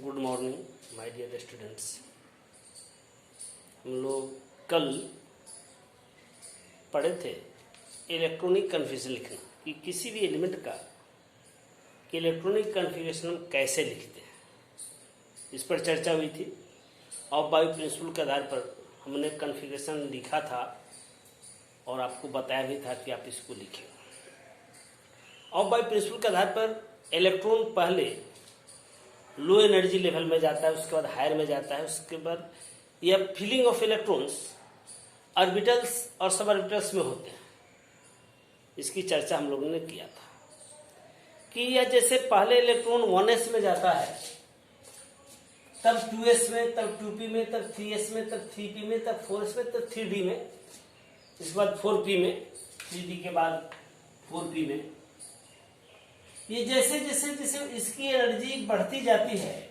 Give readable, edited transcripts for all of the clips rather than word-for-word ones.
Good morning my dear students. हम लोग कल पढ़े थे इलेक्ट्रॉनिक कन्फिगरेशन लिखना, कि किसी भी एलिमेंट का इलेक्ट्रॉनिक कन्फिगरेशन हम कैसे लिखते हैं, इस पर चर्चा हुई थी। और बायो प्रिंसिपल के आधार पर हमने कन्फिगरेशन लिखा था और आपको बताया भी था कि आप इसको लिखें। और बायो प्रिंसिपल के आधार पर इलेक्ट्रॉन पहले लो एनर्जी लेवल में जाता है, उसके बाद हायर में जाता है, उसके बाद यह फिलिंग ऑफ इलेक्ट्रॉन्स ऑर्बिटल्स और सब ऑर्बिटल्स में होते हैं। इसकी चर्चा हम लोगों ने किया था कि यह जैसे पहले इलेक्ट्रॉन 1s में जाता है, तब 2s में, तब 2p में, तब 3s में, तब 3p में, तब 4s में, तब 3d में, इसके बाद 4p में, 3d के बाद 4p में। ये जैसे जैसे जैसे इसकी एनर्जी बढ़ती जाती है,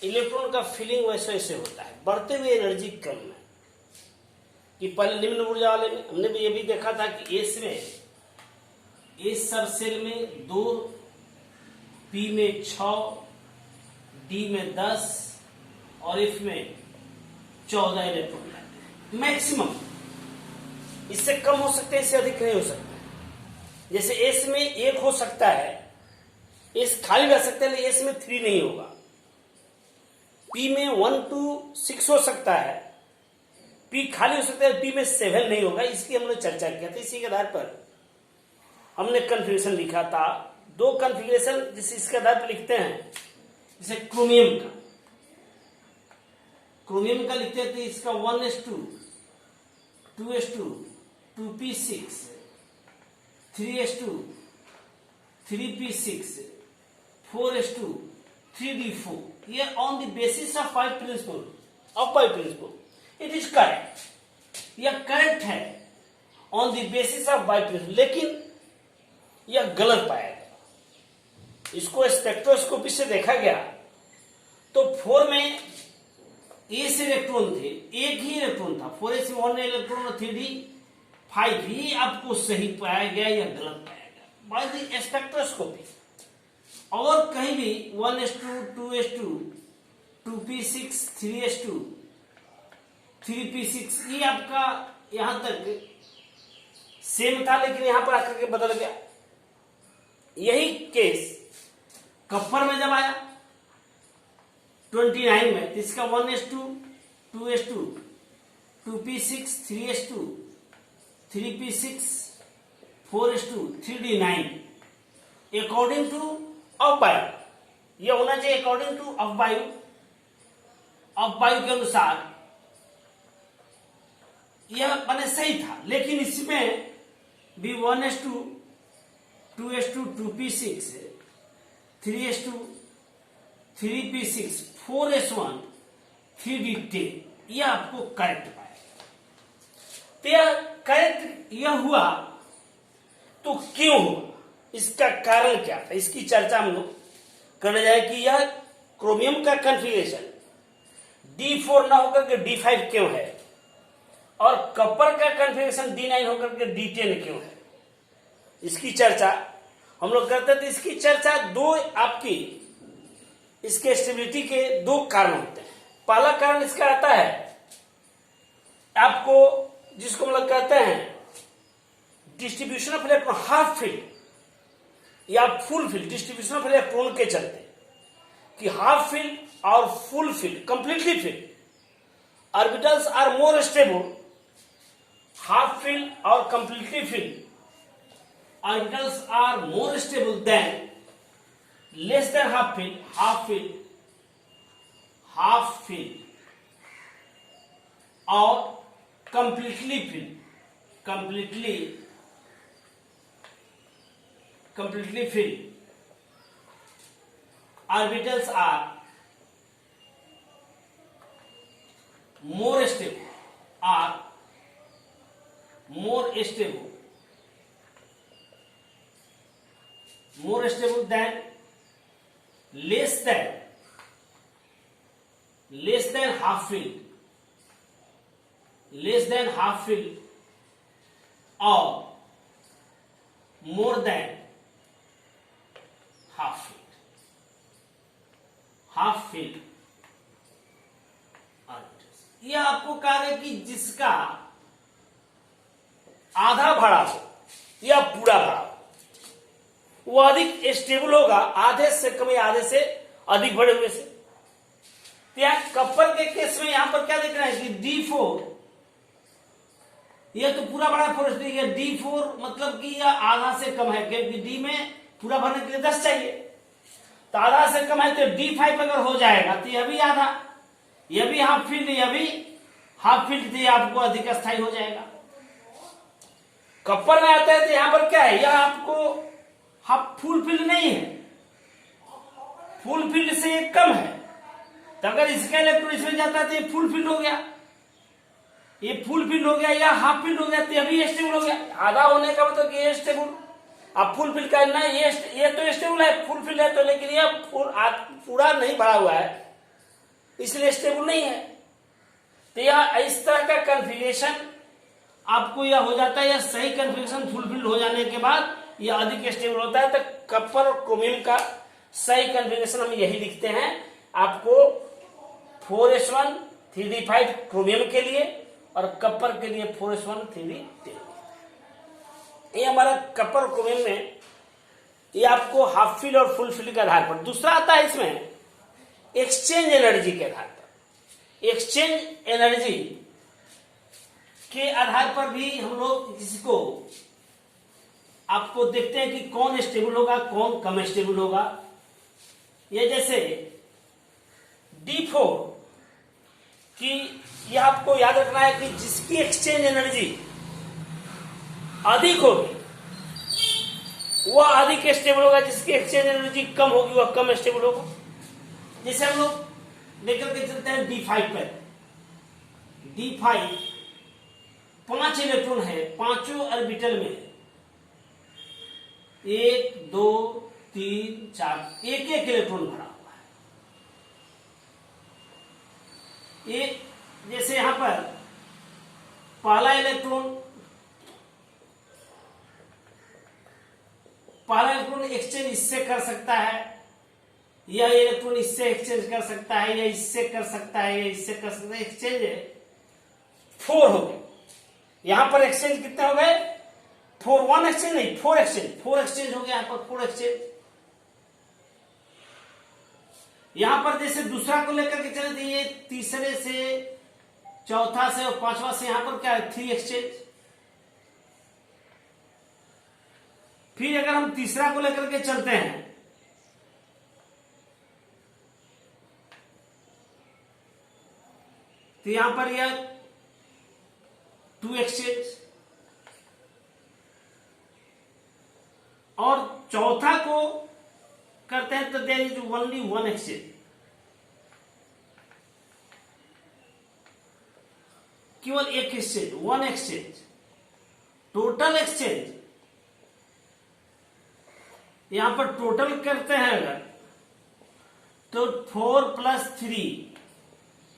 इलेक्ट्रॉन का फीलिंग वैसे वैसे होता है बढ़ते हुए एनर्जी क्रम में। कि पहले निम्न ऊर्जा वाले में हमने भी ये भी देखा था कि एस सब सेल में 2, पी में 6, डी में 10 और एफ में 14 इलेक्ट्रॉन रहते हैं मैक्सिमम। इससे कम हो सकते हैं, इससे अधिक नहीं हो सकते। जैसे एस में 1 हो सकता है, एस खाली रह सकता है, लेकिन एस में 3 नहीं होगा। पी में 1 to 6 हो सकता है, पी खाली हो सकता है, पी में 7 नहीं होगा। इसकी हमने चर्चा किया था। इसी के आधार पर हमने कन्फिगरेशन लिखा था। 2 कन्फिगरेशन जिसे इसके आधार पर लिखते हैं, जैसे क्रोमियम का लिखते थे, इसका 1s2, 2s2, 2p6, 3s2, 3p6, 4s2, 3d4. Here on the basis of pi principle, it is correct. यह करेक्ट है on the basis of pi principle, लेकिन यह गलत पाया गया। इसको स्पेक्ट्रोस्कोपी से देखा गया तो 4 में 8 इलेक्ट्रॉन थे, एक ही इलेक्ट्रॉन था। 4s में 1 इलेक्ट्रॉन और 3d 5 ही आपको सही पाया गया या गलत पाया गया बाय द स्पेक्ट्रोस्कोपी। और कहीं भी 1s2, 2s2, 2p6, 3s2, 3p6 ये आपका यहां तक सेम था, लेकिन यहां पर आकर के बदल गया। यही केस कॉपर में जब आया 29 में, तो इसका 1s2, 2s2, 2p6, 3s2, 3p6, 4s2, 3d9 according two of bio. यह होना चाहिए अकॉर्डिंग टू ऑफ बायो के अनुसार यह बने सही था। लेकिन इसमें भी 1s2, 2s2, 2p6, 3s2, 3p6, 4s1, 3d10 यह आपको करेक्ट पाएगा। तो यह करेक्ट यह हुआ तो क्यों हुआ, इसका कारण क्या था, इसकी चर्चा हम लोग करने जाए कि यह क्रोमियम का कन्फिगरेशन D4 ना होकर के D5 क्यों है, और कॉपर का कन्फिगरेशन D9 होकर के D10 क्यों है। इसकी चर्चा हम लोग करते थे। इसकी चर्चा 2 आपकी इसके स्टेबिलिटी के 2 कारण होते हैं। पहला कारण इसका आता है आपको, जिसको हम लोग कहते हैं distribution of electron, half filled या full filled. Distribution of electron के चलते कि हाफ फील्ड और full filled, completely filled orbitals are more stable. Half filled और completely filled orbitals are more stable than less than half filled, half filled और completely filled, completely filled orbitals are more stable than less than half filled, or more than half filled. Field. यह आपको कहा है कि जिसका आधा भरा हो या पूरा भरा हो वो अधिक स्टेबल होगा आधे से कम या आधे से अधिक भरे हुए से। तो यहां कपर के केस में यहां पर क्या देख रहे हैं कि D4, यह तो पूरा बड़ा फोर्स दी गया, D4 मतलब कि यह आधा से कम है, क्योंकि D में पूरा भरने के लिए 10 चाहिए, तो आधा से कम है। तो D5 अगर हो जाएगा तो यह भी आधा, यह भी हाफ फील्ड, यह भी हाफ फील्ड, तो यह आपको अधिक स्थायी हो जाएगा। कपर में आता है तो यहां पर क्या है, यह आपको हाफ फुल फील्ड नहीं है, फुल फील्ड से एक कम है। तो अगर इसका इलेक्ट्रॉन इसमें जाता है तो ये फुल फील्ड हो गया, ये फुल फील्ड हो गया या हाफ फील्ड हो गया, तो यह भी स्टेबल हो गया। आधा होने का मतलब ये स्टेबल, अब फुल फील्ड का ना, ये तो स्टेबल है, फुल फील्ड है तो, लेकिन यह पूरा नहीं भरा हुआ है इसलिए स्टेबल नहीं है। तो यह इस तरह का कन्फिगरेशन आपको यह हो जाता है, यह सही कन्फिगरेशन फुल फील्ड हो जाने के बाद यह अधिक स्टेबल होता है। तो कपर और क्रोमियम का सही कन्फिगरेशन हम यही लिखते हैं आपको 4s1 3d5 क्रोमियम के लिए और कपर के लिए 4s1 3d10। ये हमारा कपर क्रोमियम में ये आपको हाफ फील्ड और फुल फील्ड के आधार पर। दूसरा आता है इसमें एक्सचेंज एनर्जी के आधार पर। एक्सचेंज एनर्जी के आधार पर भी हम लोग इसको आपको देखते हैं कि कौन स्टेबल होगा कौन कम स्टेबल होगा। ये जैसे D4 कि यह आपको याद रखना है कि जिसकी एक्सचेंज एनर्जी अधिक होगी वह अधिक स्टेबल होगा, जिसकी एक्सचेंज एनर्जी कम होगी वह कम स्टेबल होगा। जैसे हम लोग लेकर के चलते हैं D5 पर। D5 5 इलेक्ट्रॉन है, पांचों ऑर्बिटल में 1 2 3 4 एक एक इलेक्ट्रॉन भरा हुआ है। एक जैसे यहां पर पहला इलेक्ट्रॉन एक्सचेंज इससे कर सकता है, यह इलेक्ट्रॉन इससे एक्सचेंज कर सकता है, या इससे कर सकता है, या इससे कर सकता है। एक्सचेंज 4 हो गए। यहां पर एक्सचेंज कितने हो गए? 4, 1 एक्सचेंज नहीं, 4 एक्सचेंज हो गया। यहां पर 4 एक्सचेंज। यहां पर जैसे दूसरा को लेकर के चले तो ये तीसरे से चौथा से और पांचवा से यहां पर क्या है 3 एक्सचेंज। फिर अगर हम तीसरा को लेकर के चलते हैं तो यहां पर यह 2 एक्सचेंज, और चौथा को करते हैं तो देयर इज ओनली 1 एक्सचेंज। केवल एक एक्सचेंज, 1 एक्सचेंज। टोटल एक्सचेंज यहां पर टोटल करते हैं अगर तो 4 + 3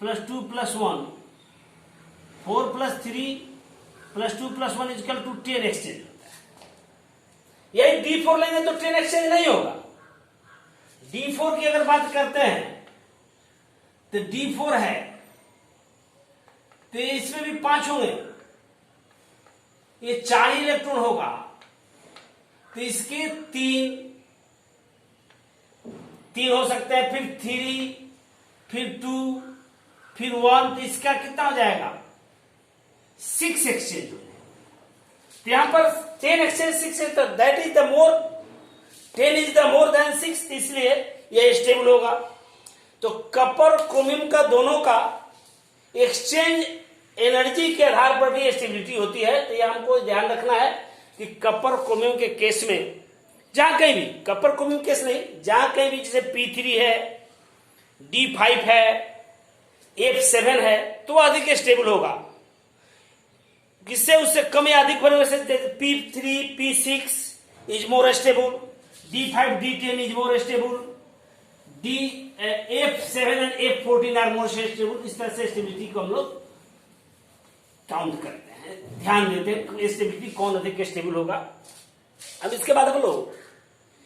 + 2 + 1, 4 + 3 + 2 + 1 = 10 एक्सचेंज होता है। यही D4 लेंगे तो 10 एक्सचेंज नहीं होगा। D4 की अगर बात करते हैं तो D4 है तो इसमें भी 5 होंगे, ये 4 इलेक्ट्रॉन होगा तो इसके 3 हो सकते हैं, फिर 3, फिर 2, फिर 1, तो इसका कितना हो जाएगा 6 एक्सचेंज हो जाएगा। तो यहां पर 10 एक्सचेंज 6 है तो that is the more, 10 is the more than 6, इसलिए यह स्टेबल होगा। तो कपर क्रोमियम का दोनों का एक्सचेंज एनर्जी के आधार पर भी स्टेबिलिटी होती है। तो यह हमको ध्यान रखना है कि कपर क्रोमियम के केस में जहां कहीं भी, कपर क्रोमियम केस नहीं, जहां कहीं भी जैसे P3 है, D5 है, F7 है तो अधिक स्टेबल होगा। किससे उससे कम या अधिक होने से P3 P6 is more stable, D5 D10 is more stable, F7 and F14 are more stable. इस तरह से स्टेबिलिटी को हम लोग काउंट करते हैं, ध्यान देते हैं स्टेबिलिटी कौन अधिक स्टेबल होगा। अब इसके बाद हम लोग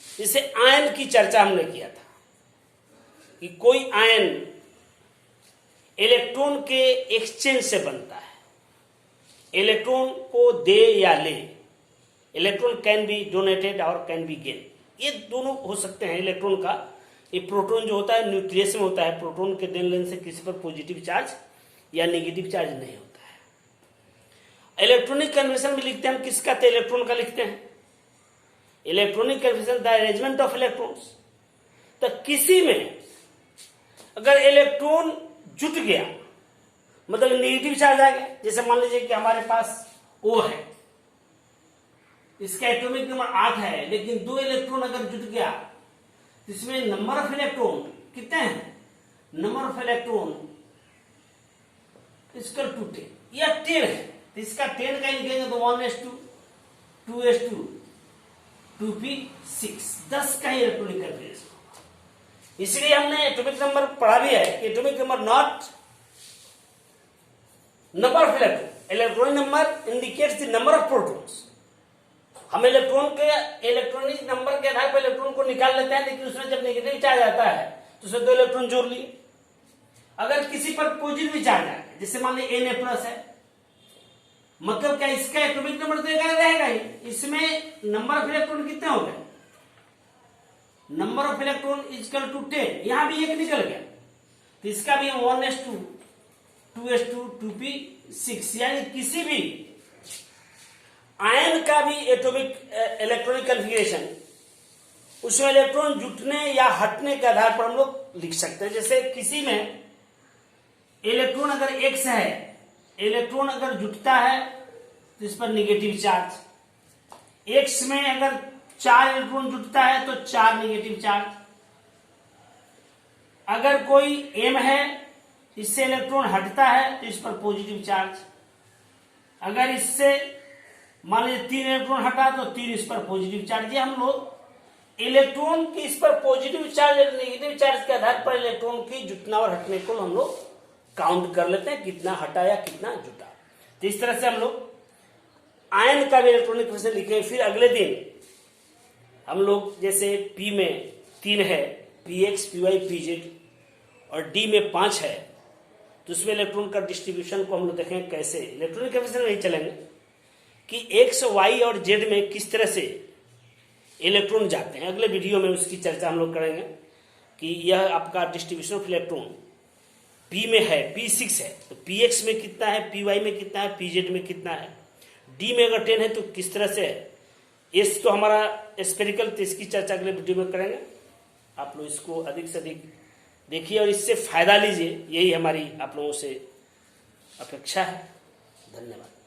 जैसे आयन की चर्चा हमने किया था, कि कोई आयन इलेक्ट्रॉन के एक्सचेंज से बनता है, इलेक्ट्रॉन को दे या ले, इलेक्ट्रॉन कैन बी डोनेटेड और कैन बी गेन, ये दोनों हो सकते हैं इलेक्ट्रॉन का। ये प्रोटॉन जो होता है न्यूक्लियस में होता है, प्रोटॉन के देन लेने से किसी पर पॉजिटिव चार्ज या नेगेटिव चार्ज नहीं होता है। इलेक्ट्रॉनिक कन्वेंशन में लिखते हैं हम किसका, तो इलेक्ट्रॉन का लिखते हैं। Electronic convention the arrangement of electrons. तो किसी में अगर इलेक्ट्रॉन जुट गया मतलब नेगेटिव चार्ज आ गया, जैसे मान लीजिए कि हमारे पास O है, इसका एटॉमिक नंबर 8 है, लेकिन 2 इलेक्ट्रॉन अगर जुट गया तो इसमें नंबर ऑफ इलेक्ट्रॉन कितने हैं, number of electron equal to 10, यह 10 है, तो इसका 10 का लिखेंगे तो 1s2 2s2 2p6, 10 का इलेक्ट्रॉनिक कन्फिगरेशन। इसलिए हमने एटॉमिक नंबर पढ़ा भी है कि atomic number not number of electron, electronic number indicates the number of protons. हम इलेक्ट्रॉन के इलेक्ट्रॉनिक नंबर के आधार पर इलेक्ट्रॉन को निकाल लेते हैं, लेकिन उसमें जब नेगेटिव चार्ज आता है तो उसमें 2 इलेक्ट्रॉन जोड़ लिए। अगर किसी पर पॉजिटिव चार्ज आए, जैसे मान लीजिए Na प्लस है, मतलब क्या इसका एटॉमिक नंबर तो रहेगा ही, इसमें नंबर ऑफ इलेक्ट्रॉन कितने हो गए, number of electron equal to 10, यहां भी एक निकल गया, तो इसका भी 1s2 2s2 2p6, यानी किसी भी आयन का भी एटॉमिक इलेक्ट्रॉनिक कन्फिगरेशन उसमें इलेक्ट्रॉन जुटने या हटने के आधार पर हम लोग लिख सकते हैं। जैसे किसी में इलेक्ट्रॉन अगर x है, इलेक्ट्रॉन अगर जुटता है तो इस पर नेगेटिव चार्ज, x में अगर 4 इलेक्ट्रॉन जुटता है तो 4 नेगेटिव चार्ज। अगर कोई m है, इससे इलेक्ट्रॉन हटता है तो इस पर पॉजिटिव चार्ज। अगर इससे मान लीजिए 3 इलेक्ट्रॉन हटा तो 3 इस पर पॉजिटिव चार्ज। ये हम लोग इलेक्ट्रॉन की इस पर पॉजिटिव चार्ज और नेगेटिव चार्ज के आधार पर इलेक्ट्रॉन की जुटना और हटने को हम लोग काउंट कर लेते हैं, कितना हटा या कितना जुटा। तो इस तरह से हम लोग आयन का भी इलेक्ट्रॉनिक कन्फिगरेशन लिखे। फिर अगले दिन हम लोग जैसे P में 3 है, Px Py Pz और D में 5 है, तो उसमें इलेक्ट्रॉन का डिस्ट्रीब्यूशन को हम लोग देखेंगे कैसे। इलेक्ट्रॉनिक कन्फिगरेशन नहीं चलेंगे कि x, y और z में किस तरह से इलेक्ट्रॉन जाते हैं। अगले वीडियो में उसकी चर्चा हम लोग करेंगे कि यह आपका डिस्ट्रीब्यूशन ऑफ इलेक्ट्रॉन P में है, P6 है, तो Px में कितना है, Py में कितना है, Pz में कितना है, D में अगर 10 है तो किस तरह से है। S तो हमारा स्फेरिकल, तो इसकी चर्चा अगले वीडियो में करेंगे। आप लोग इसको अधिक से अधिक देखिए और इससे फायदा लीजिए, यही हमारी आप लोगों से अपेक्षा है। धन्यवाद।